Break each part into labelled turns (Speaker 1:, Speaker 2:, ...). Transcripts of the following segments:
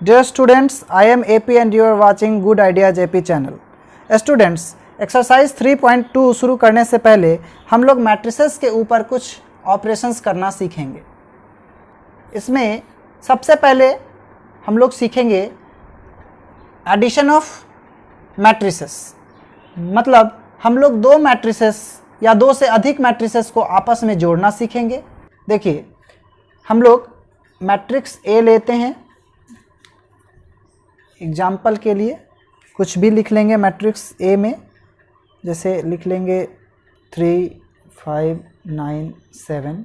Speaker 1: Dear students, I am AP and you are watching Good Ideas AP channel. Students, exercise 3.2 शुरू करने से पहले हम लोग मैट्रिसेस के ऊपर कुछ ऑपरेशंस करना सीखेंगे। इसमें सबसे पहले हम लोग सीखेंगे एडिशन ऑफ मैट्रिसेस, मतलब हम लोग दो मैट्रिसेस या दो से अधिक मैट्रिसेस को आपस में जोड़ना सीखेंगे। देखिए, हम लोग मैट्रिक्स ए लेते हैं, एग्जाम्पल के लिए कुछ भी लिख लेंगे मैट्रिक्स ए में, जैसे लिख लेंगे 3 5 9 7।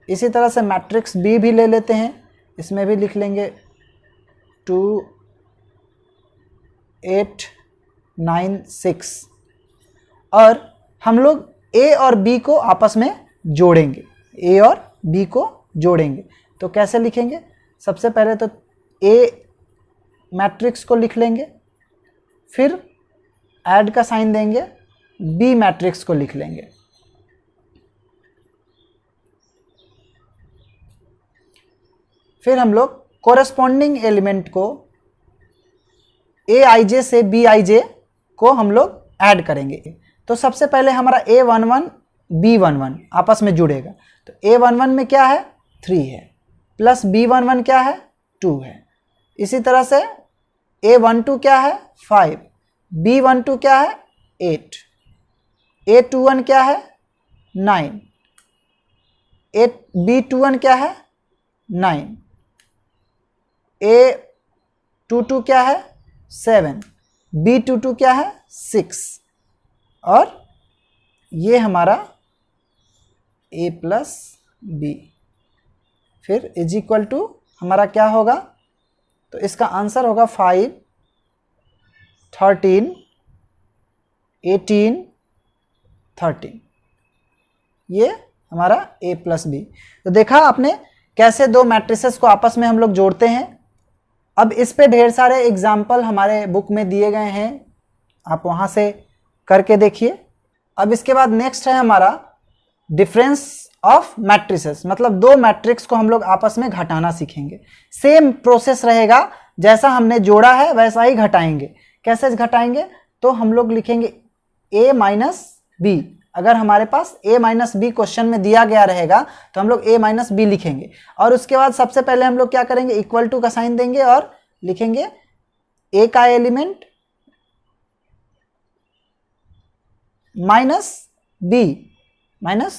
Speaker 1: इसी तरह से मैट्रिक्स बी भी ले लेते हैं, इसमें भी लिख लेंगे 2 8 9 6। और हम लोग ए और बी को आपस में जोड़ेंगे, ए और बी को जोड़ेंगे। तो कैसे लिखेंगे? सबसे पहले तो ए मैट्रिक्स को लिख लेंगे, फिर ऐड का साइन देंगे, बी मैट्रिक्स को लिख लेंगे। फिर हम लोग कोरेस्पॉन्डिंग एलिमेंट को ए आई जे से बी आई जे को हम लोग ऐड करेंगे। तो सबसे पहले हमारा A11 B11 आपस में जुड़ेगा। तो A11 में क्या है? 3 है, प्लस B11 क्या है? 2 है। इसी तरह से A12 क्या है? 5, B12 क्या है? 8, A21 क्या है? 9, B21 क्या है? 9, A22 क्या है? 7, B22 क्या है? 6। और ये हमारा A प्लस बी, फिर इज इक्वल टू हमारा क्या होगा? तो इसका आंसर होगा 5 13 18 13। ये हमारा A प्लस बी। तो देखा आपने कैसे दो मैट्रिसेस को आपस में हम लोग जोड़ते हैं। अब इस पे ढेर सारे एग्जाम्पल हमारे बुक में दिए गए हैं, आप वहाँ से करके देखिए। अब इसके बाद नेक्स्ट है हमारा डिफरेंस ऑफ मैट्रिसेस, मतलब दो मैट्रिक्स को हम लोग आपस में घटाना सीखेंगे। सेम प्रोसेस रहेगा, जैसा हमने जोड़ा है वैसा ही घटाएंगे। कैसे घटाएंगे? तो हम लोग लिखेंगे a माइनस बी। अगर हमारे पास a माइनस बी क्वेश्चन में दिया गया रहेगा तो हम लोग a माइनस बी लिखेंगे। और उसके बाद सबसे पहले हम लोग क्या करेंगे? इक्वल टू का साइन देंगे और लिखेंगे a का एलिमेंट माइनस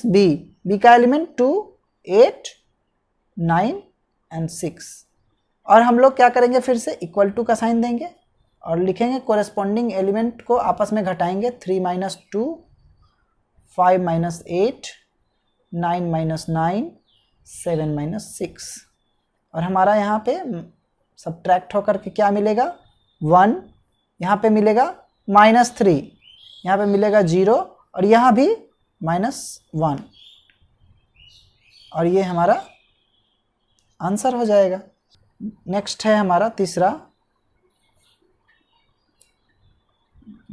Speaker 1: बी, बी का एलिमेंट 2 8 9 एंड 6। और हम लोग क्या करेंगे? फिर से इक्वल टू का साइन देंगे और लिखेंगे कोरेस्पॉन्डिंग एलिमेंट को आपस में घटाएंगे। 3 माइनस 2, 5 माइनस 8, 9 माइनस 9, 7 माइनस 6। और हमारा यहाँ पे सब्ट्रैक्ट होकर के क्या मिलेगा? 1, यहाँ पे मिलेगा माइनस 3, यहाँ पे मिलेगा 0 और यहाँ भी माइनस 1। और ये हमारा आंसर हो जाएगा। नेक्स्ट है हमारा तीसरा,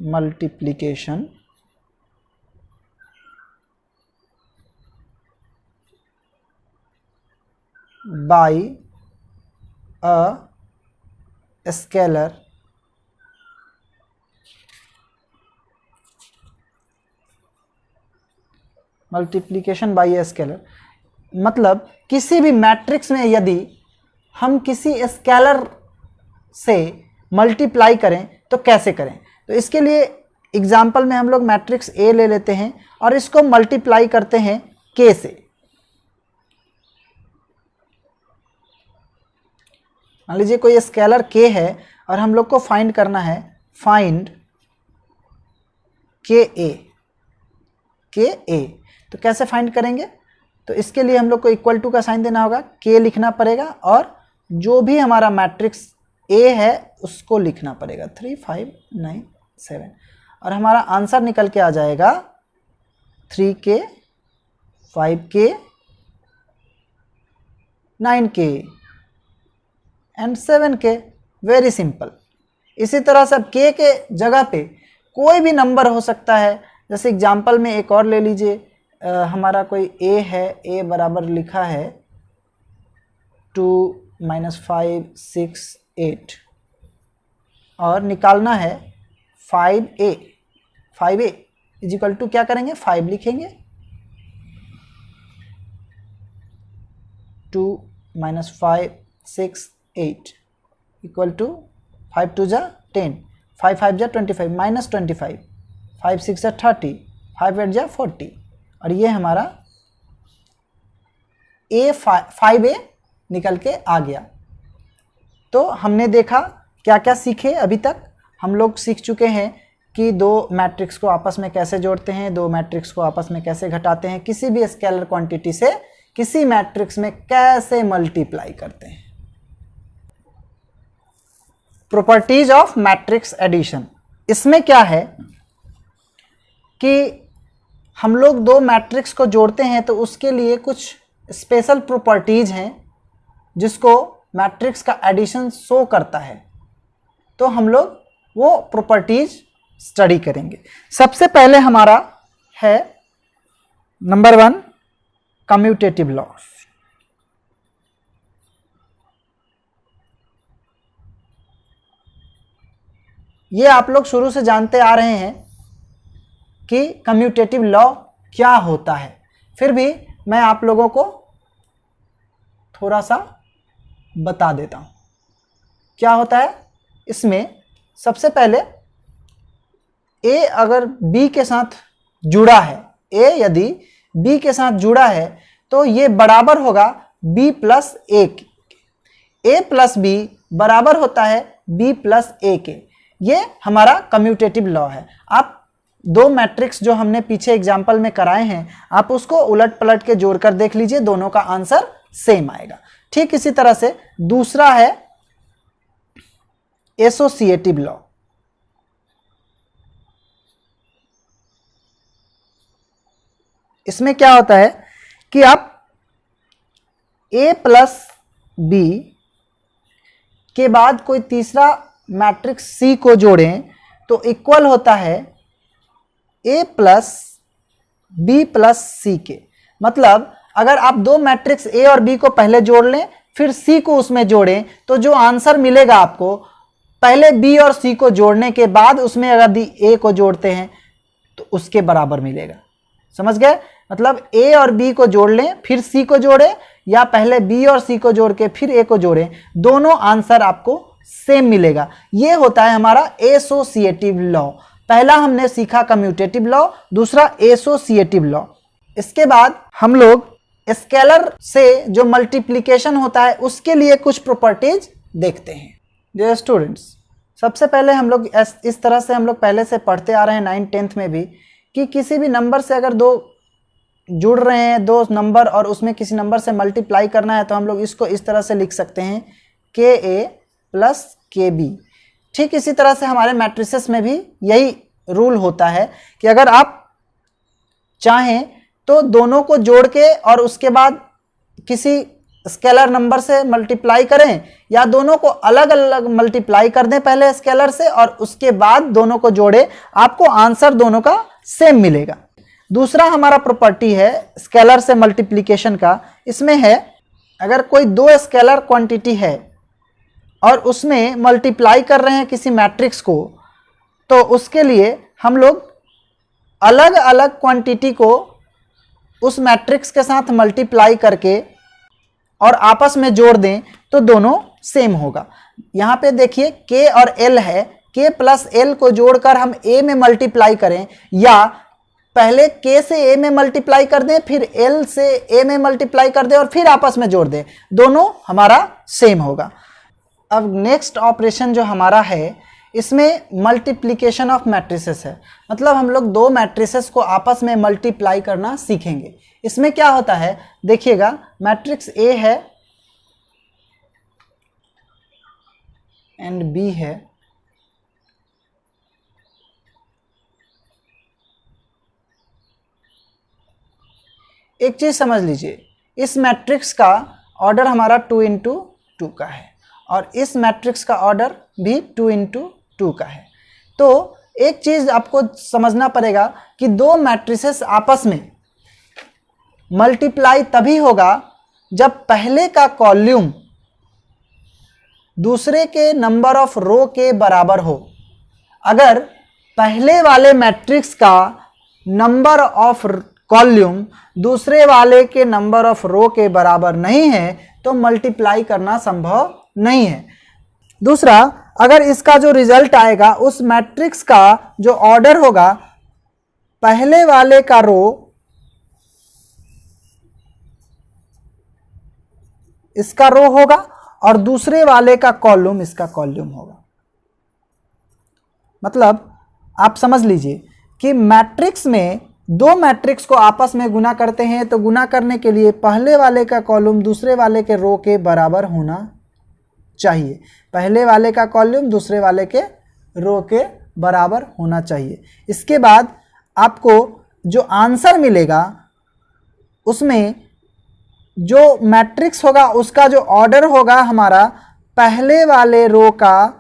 Speaker 1: multiplication bye a scalar multiplication bye a scalar, मतलब किसी भी मैट्रिक्स में यदि हम किसी स्केलर से मल्टीप्लाई करें तो कैसे करें? तो इसके लिए एग्जाम्पल में हम लोग मैट्रिक्स ए ले लेते हैं और इसको मल्टीप्लाई करते हैं के से। मान लीजिए कोई स्केलर के है और हम लोग को फाइंड करना है, फाइंड के ए। तो कैसे फाइंड करेंगे? तो इसके लिए हम लोग को इक्वल टू का साइन देना होगा, के लिखना पड़ेगा और जो भी हमारा मैट्रिक्स ए है उसको लिखना पड़ेगा 3 5 9 7। और हमारा आंसर निकल के आ जाएगा 3k 5k 9k and 7k। Very simple. इसी तरह से अब के जगह पे कोई भी नंबर हो सकता है। जैसे एग्जाम्पल में एक और ले लीजिए, हमारा कोई a है, a बराबर लिखा है 2 -5 6 8 और निकालना है 5a। 5a is equal to क्या करेंगे, 5 लिखेंगे, 2 - 5 6 8 इक्वल टू 5 2 जा 10, 5 5 जा 25 -25, 5 6 जा 30, 5 8 जा 40 और ये हमारा A5A निकल के आ गया। तो हमने देखा क्या क्या सीखे अभी तक। हम लोग सीख चुके हैं कि दो मैट्रिक्स को आपस में कैसे जोड़ते हैं, दो मैट्रिक्स को आपस में कैसे घटाते हैं, किसी भी स्केलर क्वांटिटी से किसी मैट्रिक्स में कैसे मल्टीप्लाई करते हैं। प्रॉपर्टीज ऑफ मैट्रिक्स एडिशन, इसमें क्या है कि हम लोग दो मैट्रिक्स को जोड़ते हैं तो उसके लिए कुछ स्पेशल प्रॉपर्टीज हैं जिसको मैट्रिक्स का एडिशन शो करता है। तो हम लोग वो प्रॉपर्टीज स्टडी करेंगे। सबसे पहले हमारा है नंबर 1 कम्यूटेटिव लॉ। ये आप लोग शुरू से जानते आ रहे हैं कि कम्यूटेटिव लॉ क्या होता है, फिर भी मैं आप लोगों को थोड़ा सा बता देता हूं क्या होता है। इसमें सबसे पहले ए अगर बी के साथ जुड़ा है, ए यदि बी के साथ जुड़ा है तो ये बराबर होगा बी प्लस ए के। ए प्लस बी बराबर होता है बी प्लस ए के। ये हमारा कम्यूटेटिव लॉ है। आप दो मैट्रिक्स जो हमने पीछे एग्जाम्पल में कराए हैं, आप उसको उलट पलट के जोड़कर देख लीजिए, दोनों का आंसर सेम आएगा। ठीक इसी तरह से दूसरा है एसोसिएटिव लॉ। इसमें क्या होता है कि आप a प्लस बी के बाद कोई तीसरा मैट्रिक्स C को जोड़ें तो इक्वल होता है a प्लस बी प्लस सी के। मतलब अगर आप दो मैट्रिक्स A और B को पहले जोड़ लें फिर C को उसमें जोड़ें तो जो आंसर मिलेगा आपको, पहले B और C को जोड़ने के बाद उसमें अगर A को जोड़ते हैं तो उसके बराबर मिलेगा। समझ गए? मतलब A और B को जोड़ लें फिर C को जोड़ें या पहले B और C को जोड़ के फिर A को जोड़ें, दोनों आंसर आपको सेम मिलेगा। ये होता है हमारा एसोसिएटिव लॉ। पहला हमने सीखा कम्यूटेटिव लॉ, दूसरा एसोसिएटिव लॉ। इसके बाद हम लोग स्केलर से जो मल्टीप्लिकेशन होता है उसके लिए कुछ प्रॉपर्टीज देखते हैं। डियर स्टूडेंट्स, सबसे पहले हम लोग इस तरह से हम लोग पहले से पढ़ते आ रहे हैं 9th 10th में भी कि किसी भी नंबर से अगर दो जुड़ रहे हैं, दो नंबर, और उसमें किसी नंबर से मल्टीप्लाई करना है तो हम लोग इसको इस तरह से लिख सकते हैं के ए प्लस के बी। ठीक इसी तरह से हमारे मैट्रिसेस में भी यही रूल होता है कि अगर आप चाहें तो दोनों को जोड़ के और उसके बाद किसी स्केलर नंबर से मल्टीप्लाई करें या दोनों को अलग अलग मल्टीप्लाई कर दें पहले स्केलर से और उसके बाद दोनों को जोड़े, आपको आंसर दोनों का सेम मिलेगा। दूसरा हमारा प्रॉपर्टी है स्केलर से मल्टीप्लिकेशन का। इसमें है अगर कोई दो स्केलर क्वांटिटी है और उसमें मल्टीप्लाई कर रहे हैं किसी मैट्रिक्स को, तो उसके लिए हम लोग अलग अलग क्वांटिटी को उस मैट्रिक्स के साथ मल्टीप्लाई करके और आपस में जोड़ दें तो दोनों सेम होगा। यहाँ पे देखिए k और l है, k प्लस l को जोड़कर हम a में मल्टीप्लाई करें या पहले k से a में मल्टीप्लाई कर दें फिर l से a में मल्टीप्लाई कर दें और फिर आपस में जोड़ दें, दोनों हमारा सेम होगा। अब नेक्स्ट ऑपरेशन जो हमारा है इसमें मल्टीप्लिकेशन ऑफ मैट्रिसेस है। मतलब हम लोग दो मैट्रिसेस को आपस में मल्टीप्लाई करना सीखेंगे। इसमें क्या होता है देखिएगा, मैट्रिक्स A है एंड B है, एक चीज समझ लीजिए, इस मैट्रिक्स का ऑर्डर हमारा 2 × 2 का है और इस मैट्रिक्स का ऑर्डर भी 2 × 2 का है। तो एक चीज आपको समझना पड़ेगा कि दो मैट्रिसेस आपस में मल्टीप्लाई तभी होगा जब पहले का कॉल्यूम दूसरे के नंबर ऑफ रो के बराबर हो। अगर पहले वाले मैट्रिक्स का नंबर ऑफ कॉलम दूसरे वाले के नंबर ऑफ रो के बराबर नहीं है तो मल्टीप्लाई करना संभव नहीं है। दूसरा, अगर इसका जो रिजल्ट आएगा उस मैट्रिक्स का जो ऑर्डर होगा, पहले वाले का रो इसका रो होगा और दूसरे वाले का कॉलम इसका कॉलम होगा। मतलब आप समझ लीजिए कि मैट्रिक्स में दो मैट्रिक्स को आपस में गुना करते हैं तो गुना करने के लिए पहले वाले का कॉलम दूसरे वाले के रो के बराबर होना चाहिए। पहले वाले का कॉलम दूसरे वाले के रो के बराबर होना चाहिए। इसके बाद आपको जो आंसर मिलेगा उसमें जो मैट्रिक्स होगा उसका जो ऑर्डर होगा हमारा, पहले वाले रो का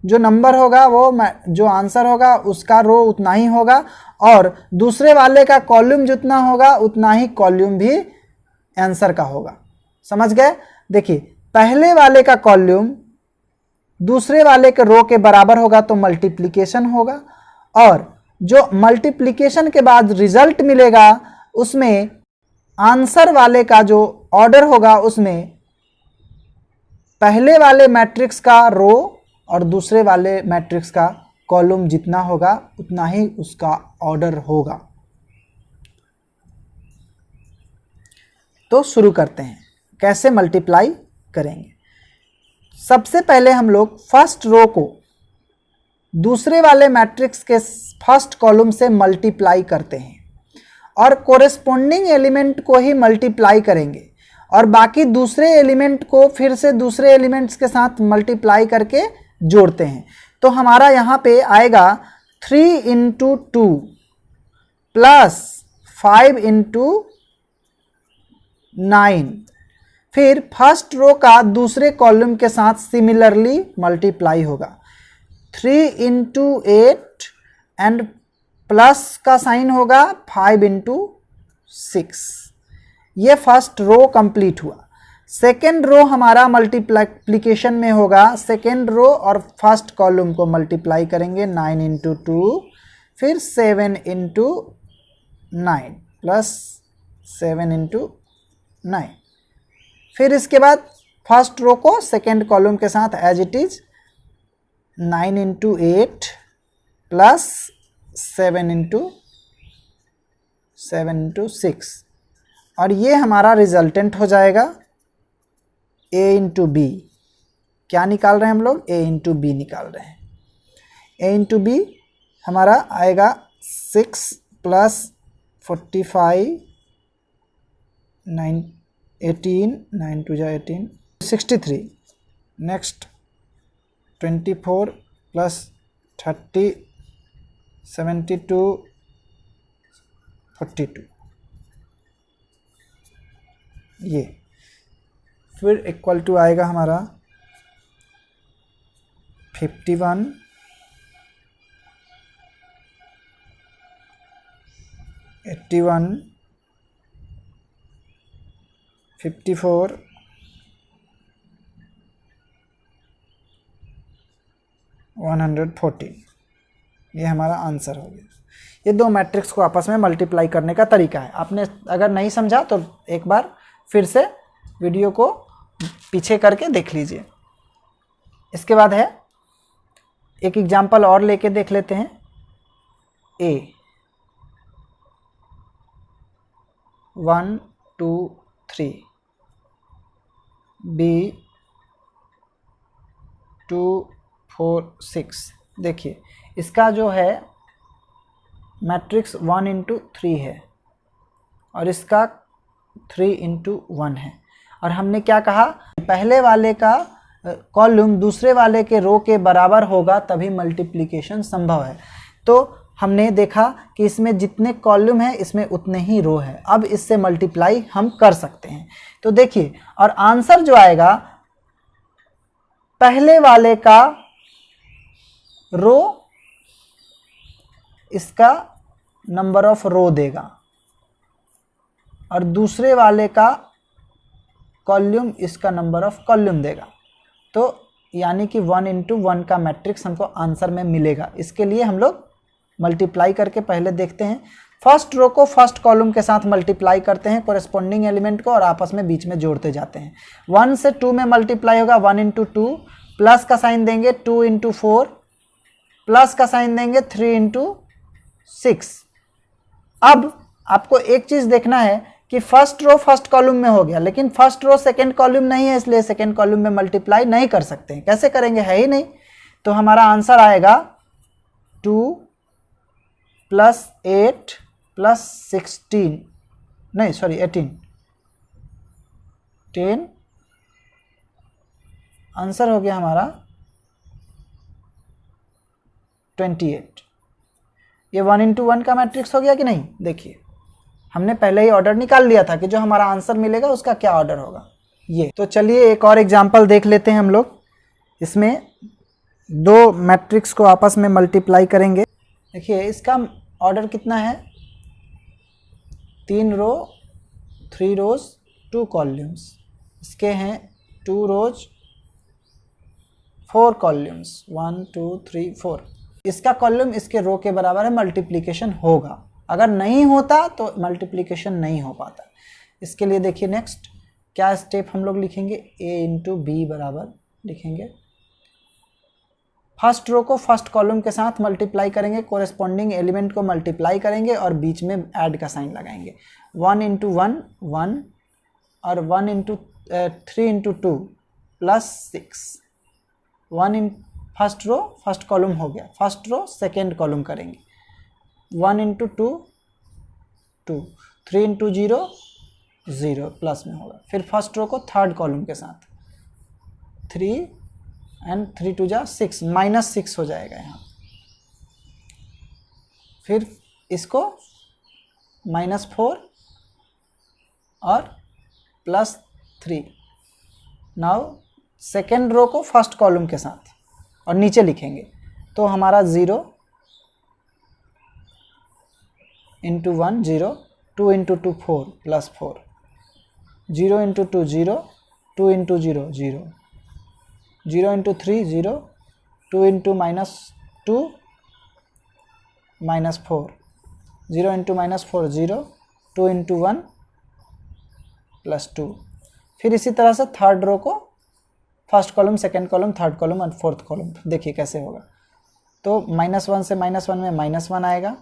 Speaker 1: जो नंबर होगा वो जो आंसर होगा उसका रो उतना ही होगा और दूसरे वाले का कॉलम जितना होगा उतना ही कॉलम भी आंसर का होगा। समझ गए? देखिए, पहले वाले का कॉलम दूसरे वाले के रो के बराबर होगा तो मल्टीप्लिकेशन होगा और जो मल्टीप्लिकेशन के बाद रिजल्ट मिलेगा उसमें आंसर वाले का जो ऑर्डर होगा उसमें पहले वाले मैट्रिक्स का रो और दूसरे वाले मैट्रिक्स का कॉलम जितना होगा उतना ही उसका ऑर्डर होगा। तो शुरू करते हैं कैसे मल्टीप्लाई करेंगे। सबसे पहले हम लोग फर्स्ट रो को दूसरे वाले मैट्रिक्स के फर्स्ट कॉलम से मल्टीप्लाई करते हैं और कोरेस्पोंडिंग एलिमेंट को ही मल्टीप्लाई करेंगे और बाकी दूसरे एलिमेंट को फिर से दूसरे एलिमेंट्स के साथ मल्टीप्लाई करके जोड़ते हैं। तो हमारा यहाँ पे आएगा 3 इंटू 2 प्लस 5 इंटू 9। फिर फर्स्ट रो का दूसरे कॉलम के साथ सिमिलरली मल्टीप्लाई होगा 3 इंटू 8 एंड प्लस का साइन होगा 5 इंटू 6। ये फर्स्ट रो कंप्लीट हुआ। सेकेंड रो हमारा मल्टीप्लिकेशन में होगा। सेकेंड रो और फर्स्ट कॉलम को मल्टीप्लाई करेंगे 9 इंटू 2 फिर 7 इंटू 9 प्लस 7 इंटू 9। फिर इसके बाद फर्स्ट रो को सेकेंड कॉलम के साथ as it is 9 into 8 plus 7 into 6 और ये हमारा रिजल्टेंट हो जाएगा a इंटू बी। क्या निकाल रहे हैं हम लोग? a इंटू बी निकाल रहे हैं। a इंटू बी हमारा आएगा 6 प्लस 45 9 18 9 2 जा 18 63। Next 24 plus 30 72 42। ये फिर इक्वल टू आएगा हमारा 51 81 54 114। ये हमारा आंसर हो गया। ये दो मैट्रिक्स को आपस में मल्टीप्लाई करने का तरीका है। आपने अगर नहीं समझा तो एक बार फिर से वीडियो को पीछे करके देख लीजिए। इसके बाद है एक एग्जाम्पल और लेके देख लेते हैं। a 1 2 3 b 2 4 6। देखिए इसका जो है मैट्रिक्स 1 इंटू 3 है और इसका 3 इंटू 1 है। और हमने क्या कहा, पहले वाले का कॉलम दूसरे वाले के रो के बराबर होगा तभी मल्टीप्लिकेशन संभव है। तो हमने देखा कि इसमें जितने कॉलम है इसमें उतने ही रो है। अब इससे मल्टीप्लाई हम कर सकते हैं। तो देखिए, और आंसर जो आएगा पहले वाले का रो इसका नंबर ऑफ रो देगा और दूसरे वाले का कॉलम इसका नंबर ऑफ कॉलम देगा। तो यानी कि 1 इंटू 1 का मैट्रिक्स हमको आंसर में मिलेगा। इसके लिए हम लोग मल्टीप्लाई करके पहले देखते हैं। फर्स्ट रो को फर्स्ट कॉलम के साथ मल्टीप्लाई करते हैं, कोरेस्पॉन्डिंग एलिमेंट को, और आपस में बीच में जोड़ते जाते हैं। 1 से 2 में मल्टीप्लाई होगा, 1 इंटू 2, प्लस का साइन देंगे 2 इंटू 4, प्लस का साइन देंगे 3 इंटू 6। अब आपको एक चीज देखना है कि फर्स्ट रो फर्स्ट कॉलम में हो गया, लेकिन फर्स्ट रो सेकंड कॉलम नहीं है, इसलिए सेकंड कॉलम में मल्टीप्लाई नहीं कर सकते हैं। कैसे करेंगे, है ही नहीं। तो हमारा आंसर आएगा 2 प्लस 8 प्लस 16, नहीं सॉरी 18, 10, आंसर हो गया हमारा 28। ये 1 इंटू 1 का मैट्रिक्स हो गया कि नहीं। देखिए हमने पहले ही ऑर्डर निकाल लिया था कि जो हमारा आंसर मिलेगा उसका क्या ऑर्डर होगा ये। तो चलिए एक और एग्जांपल देख लेते हैं हम लोग। इसमें दो मैट्रिक्स को आपस में मल्टीप्लाई करेंगे। देखिए इसका ऑर्डर कितना है, 3 रो 3 रोज 2 कॉलम्स। इसके हैं 2 रोज 4 कॉलम्स, 1 2 3 4। इसका कॉलम इसके रो के बराबर है, मल्टीप्लिकेशन होगा। अगर नहीं होता तो मल्टीप्लिकेशन नहीं हो पाता। इसके लिए देखिए नेक्स्ट क्या स्टेप हम लोग लिखेंगे, a इंटू बी बराबर लिखेंगे। फर्स्ट रो को फर्स्ट कॉलम के साथ मल्टीप्लाई करेंगे, कोरेस्पॉन्डिंग एलिमेंट को मल्टीप्लाई करेंगे और बीच में ऐड का साइन लगाएंगे। 1 इंटू 1 1 और 1 into 3 into 2 plus 6। 1 in first row first column हो गया, फर्स्ट रो सेकेंड कॉलम करेंगे। 1 इंटू 2 2, 3 इंटू 0 0 प्लस में होगा। फिर फर्स्ट रो को थर्ड कॉलम के साथ 3 एंड 3 टू जा 6, माइनस 6 हो जाएगा यहाँ। फिर इसको -4 और +3। नाउ सेकेंड रो को फर्स्ट कॉलम के साथ और नीचे लिखेंगे, तो हमारा 0 into 1 0, 2 into 2 4 plus 4, 0 into 2 0, 2 into 0 0, 0 into 3 0, 2 into -2 -4, 0 into -4 0, 2 into 1 +2। फिर इसी तरह से थर्ड रो को first column second column third column और फोर्थ कॉलम। देखिए कैसे होगा, तो -1 से -1 में -1 आएगा,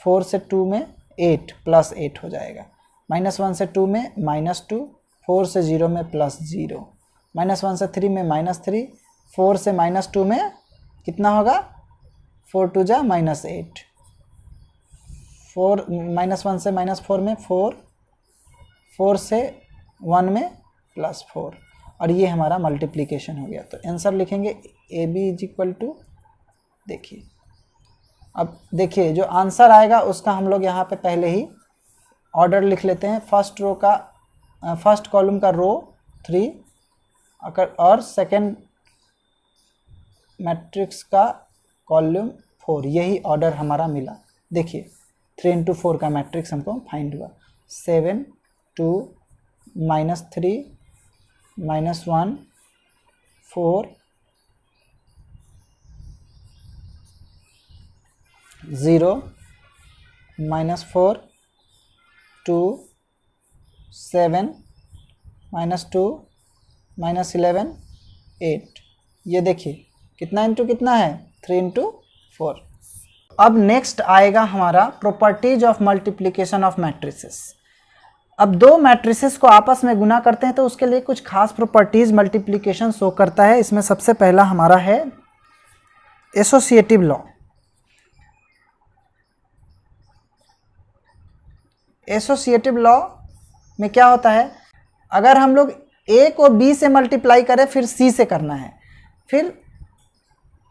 Speaker 1: 4 से 2 में 8 प्लस 8 हो जाएगा, -1 से 2 में -2, 4 से 0 में +0, -1 से 3 में -3, 4 से -2 में कितना होगा, 4 टू जा -8, 4 -1 से -4 में 4, 4 से 1 में +4, और ये हमारा मल्टीप्लिकेशन हो गया। तो आंसर लिखेंगे A B is equal to, देखिए अब देखिए जो आंसर आएगा उसका हम लोग यहाँ पे पहले ही ऑर्डर लिख लेते हैं। फर्स्ट रो का फर्स्ट कॉलम का रो 3 और सेकंड मैट्रिक्स का कॉलम 4, यही ऑर्डर हमारा मिला। देखिए 3 इंटू 4 का मैट्रिक्स हमको फाइंड हुआ, 7 2 -3 -1 4 0 -4 2 7 -2 -11 8। ये देखिए कितना इंटू कितना है, 3 इंटू 4। अब नेक्स्ट आएगा हमारा properties of multiplication of matrices. अब दो मैट्रिसेस को आपस में गुना करते हैं तो उसके लिए कुछ खास प्रॉपर्टीज मल्टीप्लिकेशन शो करता है। इसमें सबसे पहला हमारा है एसोसिएटिव लॉ। एसोसिएटिव लॉ में क्या होता है, अगर हम लोग ए को बी से मल्टीप्लाई करें फिर सी से करना है, फिर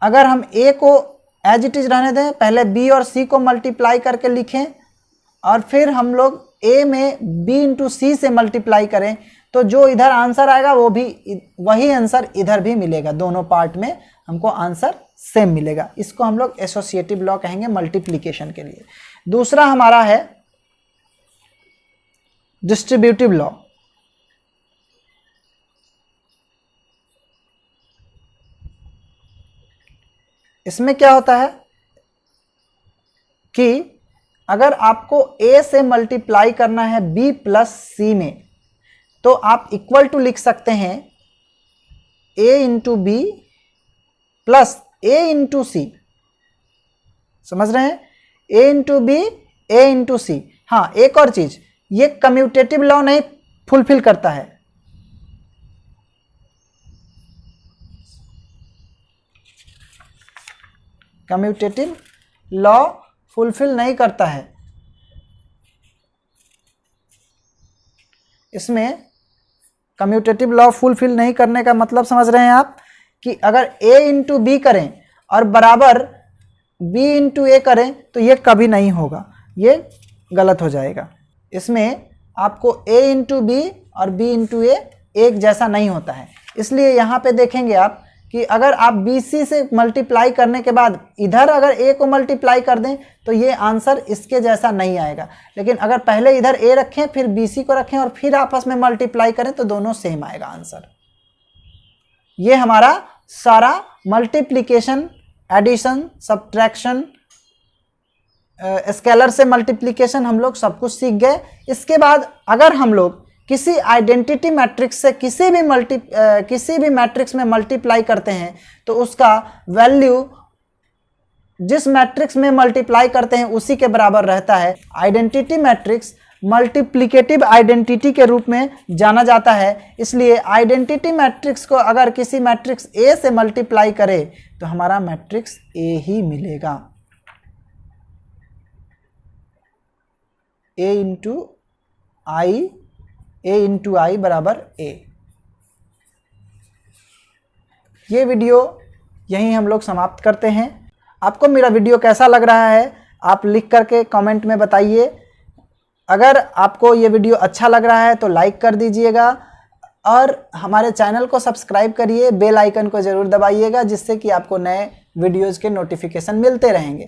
Speaker 1: अगर हम ए को एज इट इज रहने दें, पहले बी और सी को मल्टीप्लाई करके लिखें और फिर हम लोग ए में बी इंटू सी से मल्टीप्लाई करें, तो जो इधर आंसर आएगा वो भी वही आंसर इधर भी मिलेगा। दोनों पार्ट में हमको आंसर सेम मिलेगा। इसको हम लोग एसोसिएटिव लॉ कहेंगे मल्टीप्लिकेशन के लिए। दूसरा हमारा है डिस्ट्रीब्यूटिव लॉ। इसमें क्या होता है कि अगर आपको a से मल्टीप्लाई करना है b प्लस सी में, तो आप इक्वल टू लिख सकते हैं a into B plus a into C. समझ रहे हैं? a into B, a into C. हाँ, एक और चीज, ये कम्यूटेटिव लॉ नहीं फुलफिल करता है। कम्यूटेटिव लॉ फुलफिल नहीं करता है। इसमें कम्यूटेटिव लॉ फुलफिल नहीं करने का मतलब समझ रहे हैं आप, कि अगर a इंटू बी करें और बराबर b इंटू ए करें तो ये कभी नहीं होगा, ये गलत हो जाएगा। इसमें आपको a इंटू बी और b इंटू ए एक जैसा नहीं होता है। इसलिए यहाँ पे देखेंगे आप कि अगर आप BC से मल्टीप्लाई करने के बाद इधर अगर A को मल्टीप्लाई कर दें तो ये आंसर इसके जैसा नहीं आएगा, लेकिन अगर पहले इधर A रखें फिर BC को रखें और फिर आपस में मल्टीप्लाई करें तो दोनों सेम आएगा आंसर। ये हमारा सारा मल्टीप्लिकेशन, एडिशन, सब्ट्रैक्शन, स्केलर से मल्टीप्लिकेशन हम लोग सब कुछ सीख गए। इसके बाद अगर हम लोग किसी आइडेंटिटी मैट्रिक्स से किसी भी मैट्रिक्स में मल्टीप्लाई करते हैं तो उसका वैल्यू जिस मैट्रिक्स में मल्टीप्लाई करते हैं उसी के बराबर रहता है। आइडेंटिटी मैट्रिक्स मल्टीप्लिकेटिव आइडेंटिटी के रूप में जाना जाता है। इसलिए आइडेंटिटी मैट्रिक्स को अगर किसी मैट्रिक्स A से मल्टीप्लाई करे तो हमारा मैट्रिक्स A ही मिलेगा। A इंटू आई बराबर A। ये वीडियो यहीं हम लोग समाप्त करते हैं। आपको मेरा वीडियो कैसा लग रहा है आप लिख करके कमेंट में बताइए। अगर आपको ये वीडियो अच्छा लग रहा है तो लाइक कर दीजिएगा और हमारे चैनल को सब्सक्राइब करिए, बेल आइकन को ज़रूर दबाइएगा, जिससे कि आपको नए वीडियोज़ के नोटिफिकेशन मिलते रहेंगे।